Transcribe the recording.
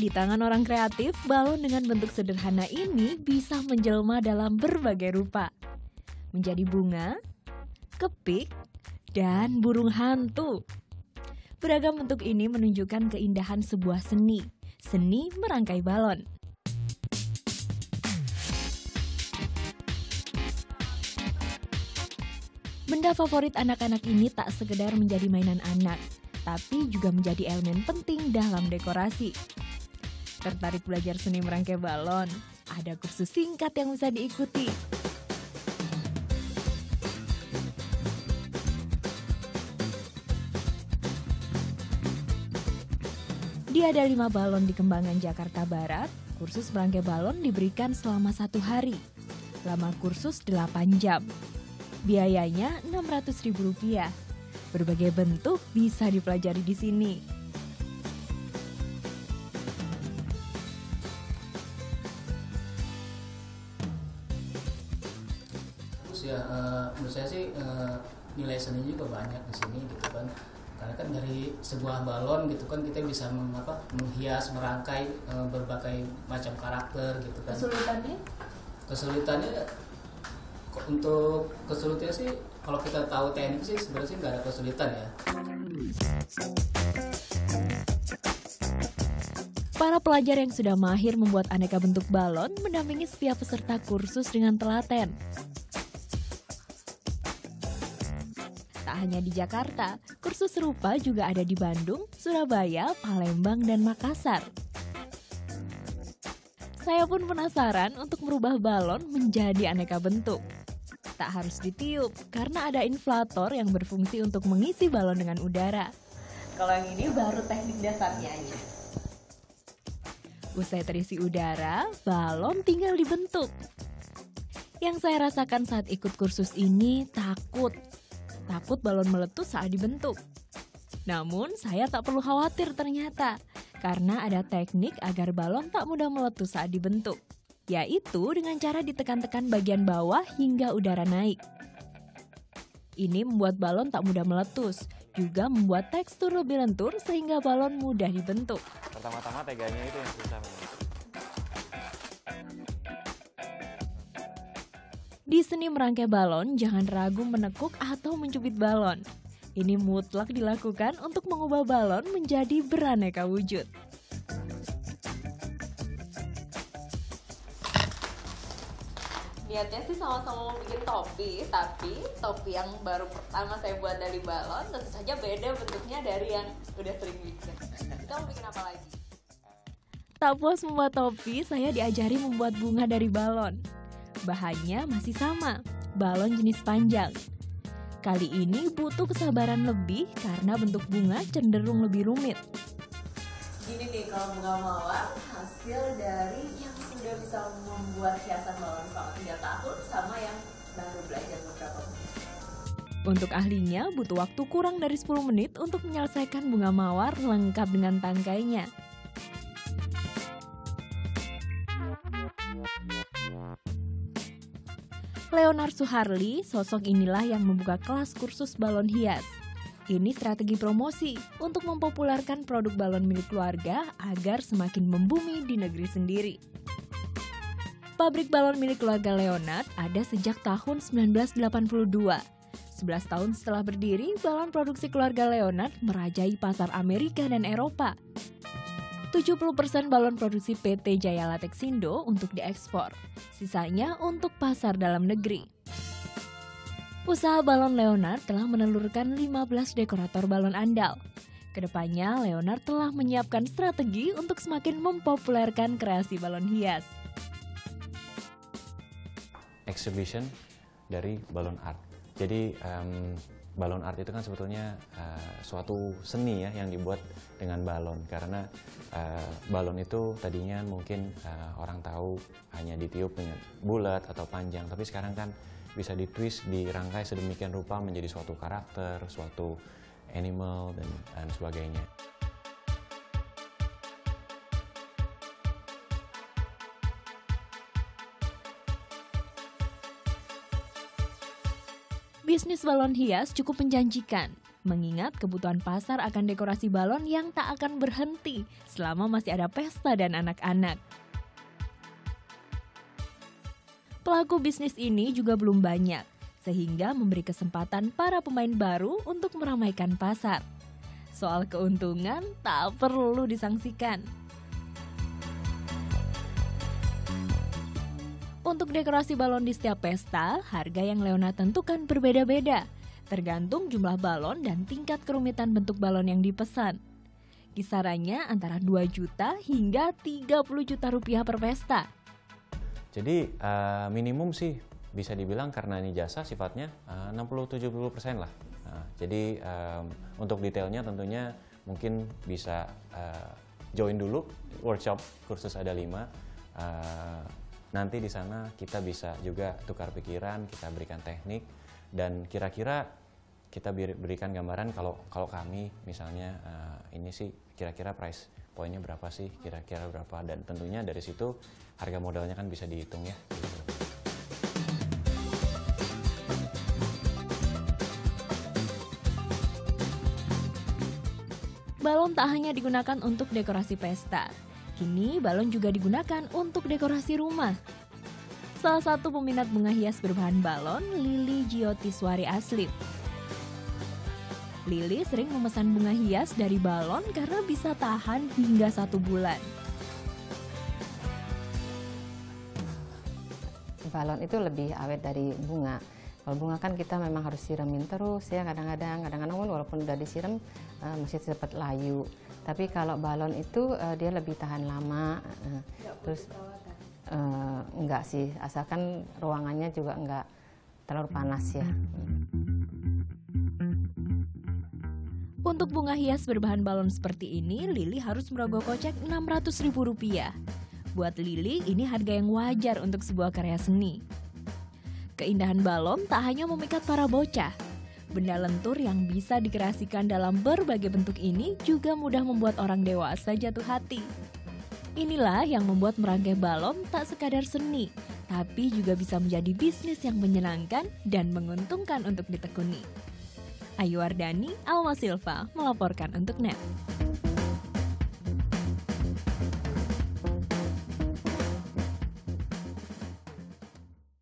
Di tangan orang kreatif, balon dengan bentuk sederhana ini bisa menjelma dalam berbagai rupa. Menjadi bunga, kepik, dan burung hantu. Beragam bentuk ini menunjukkan keindahan sebuah seni merangkai balon. Benda favorit anak-anak ini tak sekedar menjadi mainan anak, tapi juga menjadi elemen penting dalam dekorasi. Tertarik belajar seni merangkai balon? Ada kursus singkat yang bisa diikuti. Di Ada 5 Balon di Kembangan, Jakarta Barat, kursus merangkai balon diberikan selama 1 hari. Lama kursus 8 jam. Biayanya Rp600.000. Berbagai bentuk bisa dipelajari di sini. Ya, menurut saya sih nilai seni juga banyak di sini gitu kan, karena kan dari sebuah balon gitu kan kita bisa menghias, merangkai berbagai macam karakter gitu kan. Kesulitannya untuk kesulitannya sih kalau kita tahu teknik sih sebenarnya sih nggak ada kesulitan ya. Para pelajar yang sudah mahir membuat aneka bentuk balon mendampingi setiap peserta kursus dengan telaten. Tak hanya di Jakarta, kursus serupa juga ada di Bandung, Surabaya, Palembang, dan Makassar. Saya pun penasaran untuk merubah balon menjadi aneka bentuk. Tak harus ditiup, karena ada inflator yang berfungsi untuk mengisi balon dengan udara. Kalau yang ini baru teknik dasarnya aja. Usai terisi udara, balon tinggal dibentuk. Yang saya rasakan saat ikut kursus ini takut balon meletus saat dibentuk. Namun saya tak perlu khawatir ternyata, karena ada teknik agar balon tak mudah meletus saat dibentuk, yaitu dengan cara ditekan-tekan bagian bawah hingga udara naik. Ini membuat balon tak mudah meletus, juga membuat tekstur lebih lentur sehingga balon mudah dibentuk. Pertama-tama teganya itu yang susah. Di seni merangkai balon, jangan ragu menekuk atau mencubit balon. Ini mutlak dilakukan untuk mengubah balon menjadi beraneka wujud. Niatnya sih sama-sama mau bikin topi, tapi topi yang baru pertama saya buat dari balon tentu saja beda bentuknya dari yang udah sering bikin. Kita mau bikin apa lagi? Tak puas membuat topi, saya diajari membuat bunga dari balon. Bahannya masih sama, balon jenis panjang. Kali ini butuh kesabaran lebih karena bentuk bunga cenderung lebih rumit. Gini nih, kalau bunga mawar hasil dari yang sudah bisa membuat hiasan balon selama 3 tahun sama yang baru belajar beberapa menit. Untuk ahlinya butuh waktu kurang dari 10 menit untuk menyelesaikan bunga mawar lengkap dengan tangkainya. Leonard Suharli, sosok inilah yang membuka kelas kursus balon hias. Ini strategi promosi untuk mempopulerkan produk balon milik keluarga agar semakin membumi di negeri sendiri. Pabrik balon milik keluarga Leonard ada sejak tahun 1982. 11 tahun setelah berdiri, balon produksi keluarga Leonard merajai pasar Amerika dan Eropa. 70% balon produksi PT Jaya Latexindo untuk diekspor, sisanya untuk pasar dalam negeri. Usaha balon Leonard telah menelurkan 15 dekorator balon andal. Kedepannya, Leonard telah menyiapkan strategi untuk semakin mempopulerkan kreasi balon hias. Exhibition dari balon art. Jadi balon art itu kan sebetulnya suatu seni ya yang dibuat dengan balon, karena balon itu tadinya mungkin orang tahu hanya ditiup dengan bulat atau panjang, tapi sekarang kan bisa ditwist, dirangkai sedemikian rupa menjadi suatu karakter, suatu animal dan sebagainya. Bisnis balon hias cukup menjanjikan. mengingat kebutuhan pasar akan dekorasi balon yang tak akan berhenti selama masih ada pesta dan anak-anak. Pelaku bisnis ini juga belum banyak, sehingga memberi kesempatan para pemain baru untuk meramaikan pasar. Soal keuntungan tak perlu disangsikan. Untuk dekorasi balon di setiap pesta, harga yang Leona tentukan berbeda-beda, tergantung jumlah balon dan tingkat kerumitan bentuk balon yang dipesan. Kisarannya antara 2 juta hingga 30 juta rupiah per pesta. Jadi minimum sih bisa dibilang karena ini jasa sifatnya 60-70% lah. Jadi untuk detailnya tentunya mungkin bisa join dulu workshop kursus ada 5. Nanti di sana kita bisa juga tukar pikiran, kita berikan teknik, dan kira-kira kita berikan gambaran kalau kami misalnya ini sih kira-kira price poinnya berapa sih, kira-kira berapa, dan tentunya dari situ harga modalnya kan bisa dihitung ya. Balon tak hanya digunakan untuk dekorasi pesta. Kini balon juga digunakan untuk dekorasi rumah. Salah satu peminat bunga hias berbahan balon, Lili Jyotiswari Aslip. Lili sering memesan bunga hias dari balon karena bisa tahan hingga 1 bulan. Balon itu lebih awet dari bunga. Kalau bunga kan kita memang harus siramin terus ya, kadang-kadang walaupun udah disiram masih cepat layu. Tapi kalau balon itu dia lebih tahan lama. Terus enggak sih, asalkan ruangannya juga enggak terlalu panas ya. Untuk bunga hias berbahan balon seperti ini, Lili harus merogoh kocek Rp600.000. Buat Lili, ini harga yang wajar untuk sebuah karya seni. Keindahan balon tak hanya memikat para bocah. Benda lentur yang bisa dikreasikan dalam berbagai bentuk ini juga mudah membuat orang dewasa jatuh hati. Inilah yang membuat merangkai balon tak sekadar seni, tapi juga bisa menjadi bisnis yang menyenangkan dan menguntungkan untuk ditekuni. Ayu Wardani, Alma Silva melaporkan untuk NET.